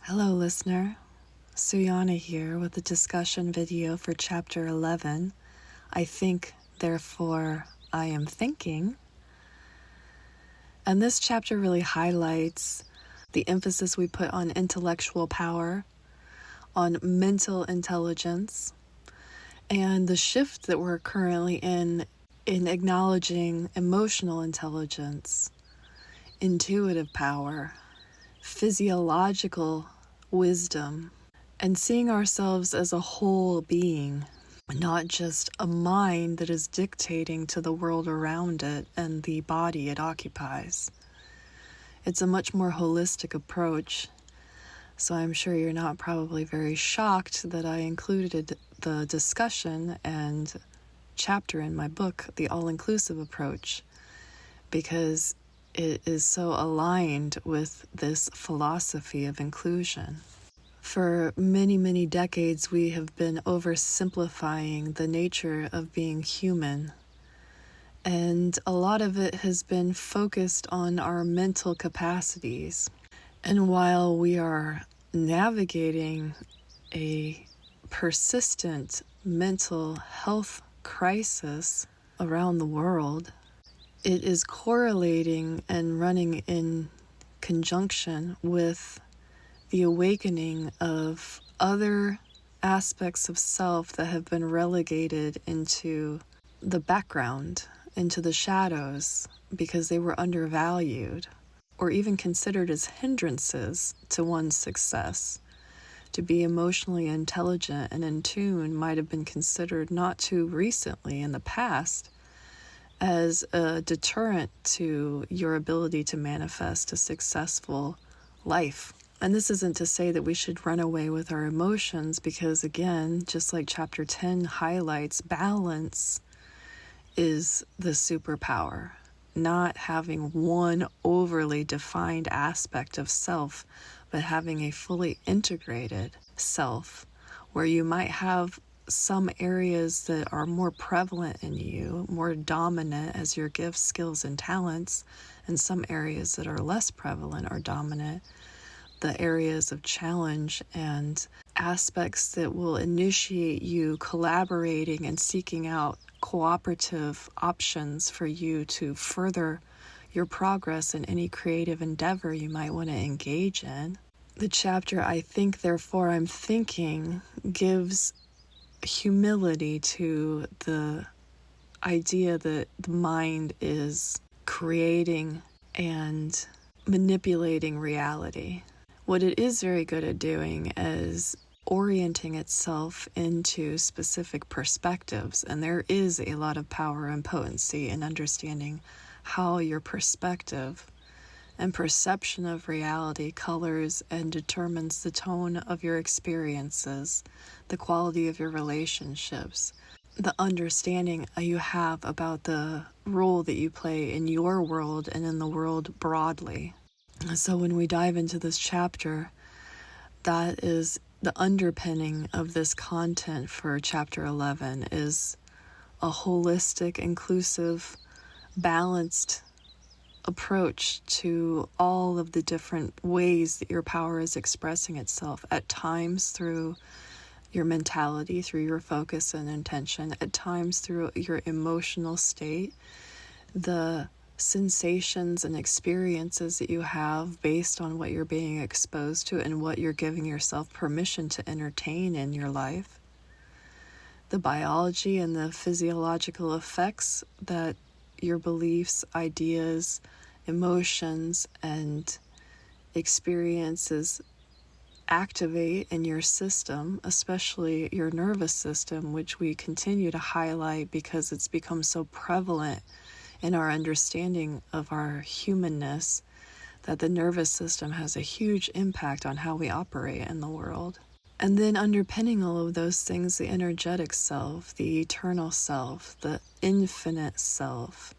Hello, listener. Suyana here with a discussion video for Chapter 11. I think, therefore, I am thinking. And this chapter really highlights the emphasis we put on intellectual power, on mental intelligence, and the shift that we're currently in acknowledging emotional intelligence, intuitive power, physiological wisdom, and seeing ourselves as a whole being, not just a mind that is dictating to the world around it and the body it occupies. It's a much more holistic approach, so I'm sure you're not probably very shocked that I included the discussion and chapter in my book, The All-Inclusive Approach, because it is so aligned with this philosophy of inclusion. For many, many decades, we have been oversimplifying the nature of being human, and a lot of it has been focused on our mental capacities. And while we are navigating a persistent mental health crisis around the world, it is correlating and running in conjunction with the awakening of other aspects of self that have been relegated into the background, into the shadows, because they were undervalued or even considered as hindrances to one's success. To be emotionally intelligent and in tune might have been considered not too recently in the past as a deterrent to your ability to manifest a successful life. And this isn't to say that we should run away with our emotions, because again, just like Chapter 10 highlights, balance is the superpower. Not having one overly defined aspect of self, but having a fully integrated self, where you might have some areas that are more prevalent in you, more dominant as your gifts, skills, and talents, and some areas that are less prevalent or dominant, the areas of challenge and aspects that will initiate you collaborating and seeking out cooperative options for you to further your progress in any creative endeavor you might want to engage in. The chapter, I think, therefore I'm thinking, gives humility to the idea that the mind is creating and manipulating reality. What it is very good at doing is orienting itself into specific perspectives, and there is a lot of power and potency in understanding how your perspective and perception of reality colors and determines the tone of your experiences, the quality of your relationships, the understanding you have about the role that you play in your world and in the world broadly. So when we dive into this chapter, that is the underpinning of this content for Chapter 11 is a holistic, inclusive, balanced approach to all of the different ways that your power is expressing itself, at times through your mentality, through your focus and intention, at times through your emotional state, the sensations and experiences that you have based on what you're being exposed to and what you're giving yourself permission to entertain in your life, the biology and the physiological effects that your beliefs, ideas, emotions, and experiences activate in your system, especially your nervous system, which we continue to highlight because it's become so prevalent in our understanding of our humanness that the nervous system has a huge impact on how we operate in the world. And then underpinning all of those things, the energetic self, the eternal self, the infinite self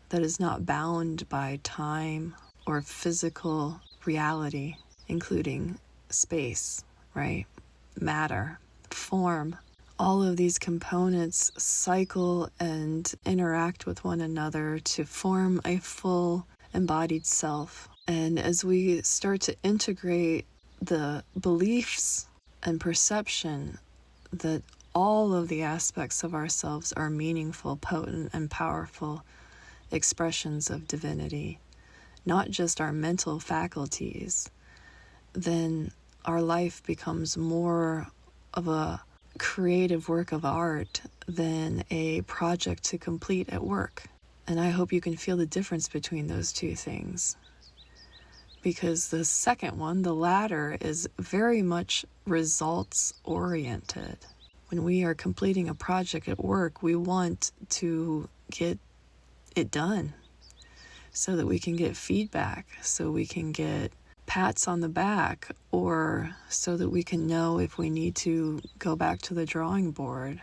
that is not bound by time or physical reality, including space, right? Matter, form. All of these components cycle and interact with one another to form a full embodied self. And as we start to integrate the beliefs and perception that all of the aspects of ourselves are meaningful, potent, and powerful expressions of divinity, not just our mental faculties, then our life becomes more of a creative work of art than a project to complete at work. And I hope you can feel the difference between those two things. Because the second one, the latter, is very much results oriented. When we are completing a project at work, we want to get it done so that we can get feedback, so we can get pats on the back, or so that we can know if we need to go back to the drawing board.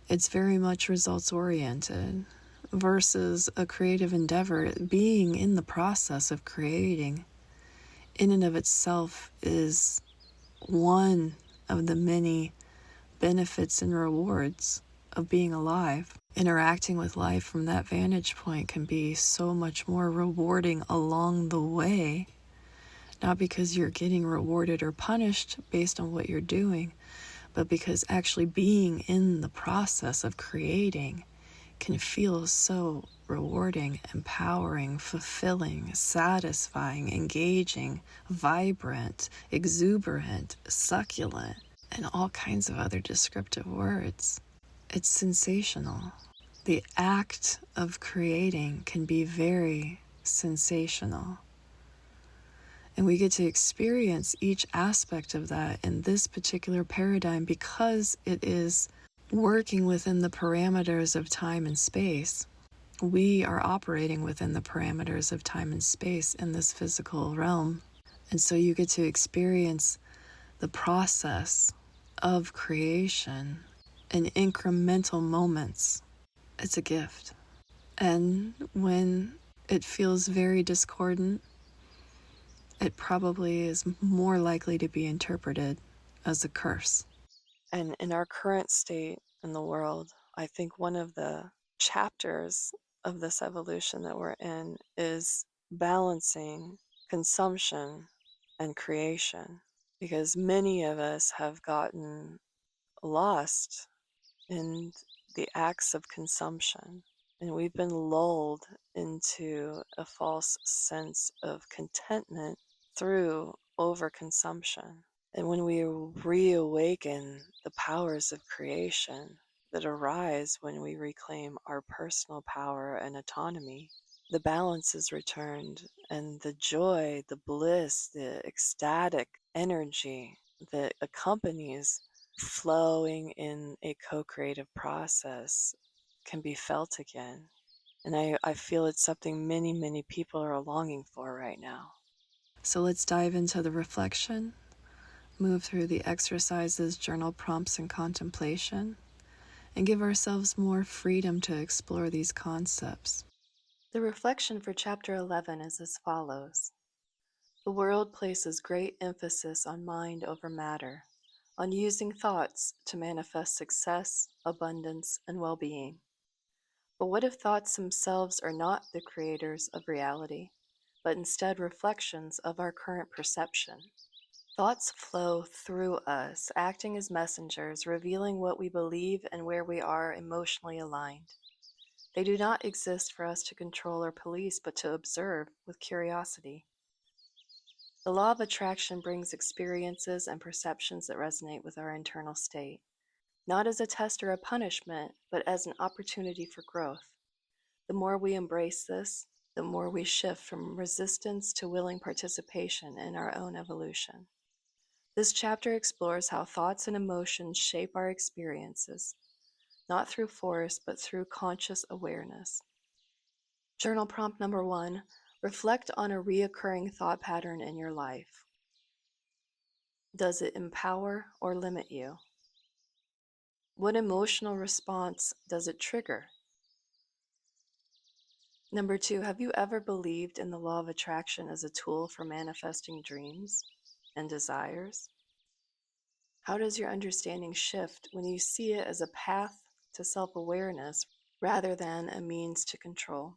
It's very much results oriented versus a creative endeavor. Being in the process of creating in and of itself is one of the many benefits and rewards of being alive. Interacting with life from that vantage point can be so much more rewarding along the way, not because you're getting rewarded or punished based on what you're doing, but because actually being in the process of creating can feel so rewarding, empowering, fulfilling, satisfying, engaging, vibrant, exuberant, succulent, and all kinds of other descriptive words. It's sensational. The act of creating can be very sensational. And we get to experience each aspect of that in this particular paradigm because it is working within the parameters of time and space. We are operating within the parameters of time and space in this physical realm. And so you get to experience the process of creation in incremental moments. It's a gift. And when it feels very discordant, it probably is more likely to be interpreted as a curse. And in our current state in the world, I think one of the chapters of this evolution that we're in is balancing consumption and creation, because many of us have gotten lost in the acts of consumption, and we've been lulled into a false sense of contentment through overconsumption. And when we reawaken the powers of creation that arise when we reclaim our personal power and autonomy, the balance is returned, and the joy, the bliss, the ecstatic energy that accompanies flowing in a co-creative process can be felt again. And I feel it's something many, many people are longing for right now. So let's dive into the reflection, move through the exercises, journal prompts, and contemplation, and give ourselves more freedom to explore these concepts. The reflection for Chapter 11 is as follows. The world places great emphasis on mind over matter, on using thoughts to manifest success, abundance, and well-being. But what if thoughts themselves are not the creators of reality, but instead reflections of our current perception? Thoughts flow through us, acting as messengers, revealing what we believe and where we are emotionally aligned. They do not exist for us to control or police, but to observe with curiosity. The law of attraction brings experiences and perceptions that resonate with our internal state, not as a test or a punishment, but as an opportunity for growth. The more we embrace this, the more we shift from resistance to willing participation in our own evolution. This chapter explores how thoughts and emotions shape our experiences, not through force, but through conscious awareness. Journal prompt number 1, reflect on a reoccurring thought pattern in your life. Does it empower or limit you? What emotional response does it trigger? Number 2, have you ever believed in the law of attraction as a tool for manifesting dreams and desires? How does your understanding shift when you see it as a path to self-awareness rather than a means to control?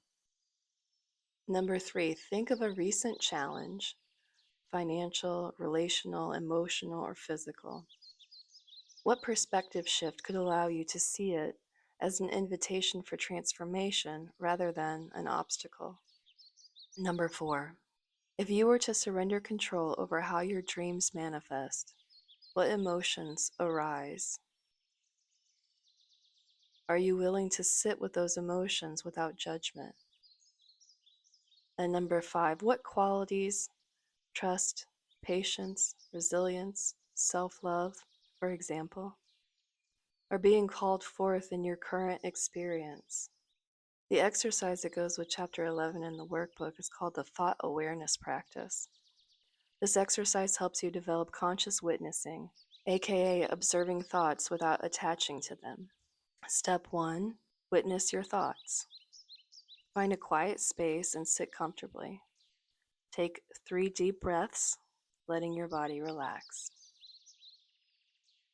Number 3, think of a recent challenge financial, relational, emotional, or physical? What perspective shift could allow you to see it as an invitation for transformation rather than an obstacle? Number 4. If you were to surrender control over how your dreams manifest, what emotions arise? Are you willing to sit with those emotions without judgment? And number 5, what qualities, trust, patience, resilience, self-love, for example, are being called forth in your current experience? The exercise that goes with Chapter 11 in the workbook is called the Thought Awareness Practice. This exercise helps you develop conscious witnessing, aka observing thoughts without attaching to them. Step 1, witness your thoughts. Find a quiet space and sit comfortably. Take 3 deep breaths, letting your body relax.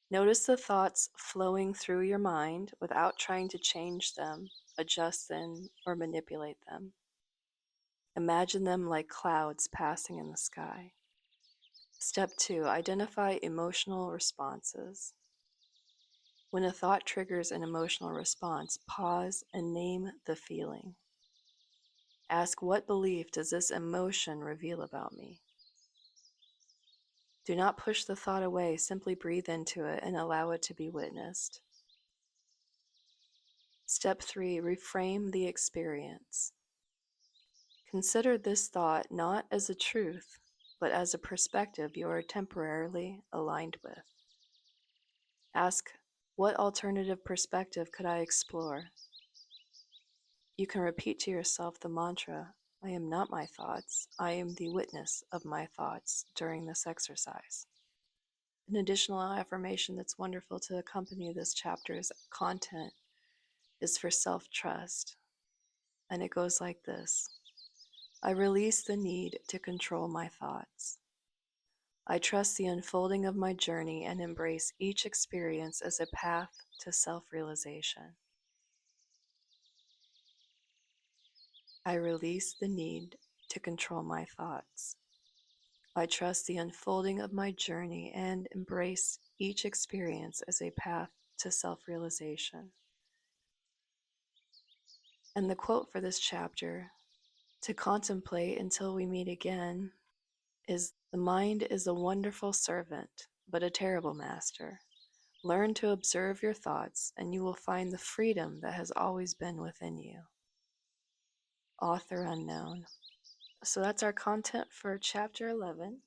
Notice the thoughts flowing through your mind without trying to change them, adjust them, or manipulate them. Imagine them like clouds passing in the sky. Step 2, identify emotional responses. When a thought triggers an emotional response, pause and name the feeling. Ask, what belief does this emotion reveal about me? Do not push the thought away, simply breathe into it and allow it to be witnessed. Step 3, reframe the experience. Consider this thought not as a truth, but as a perspective you are temporarily aligned with. Ask, what alternative perspective could I explore? You can repeat to yourself the mantra, I am not my thoughts, I am the witness of my thoughts during this exercise. An additional affirmation that's wonderful to accompany this chapter's content is for self-trust, and it goes like this. I release the need to control my thoughts. I trust the unfolding of my journey and embrace each experience as a path to self-realization. I release the need to control my thoughts. I trust the unfolding of my journey and embrace each experience as a path to self-realization. And the quote for this chapter, to contemplate until we meet again, is, the mind is a wonderful servant, but a terrible master. Learn to observe your thoughts, and you will find the freedom that has always been within you. Author unknown. So that's our content for chapter 11.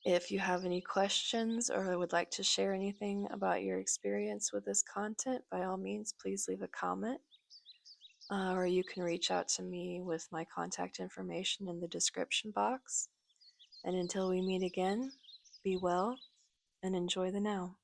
If you have any questions or would like to share anything about your experience with this content, by all means, please leave a comment. Or you can reach out to me with my contact information in the description box. And until we meet again, be well and enjoy the now.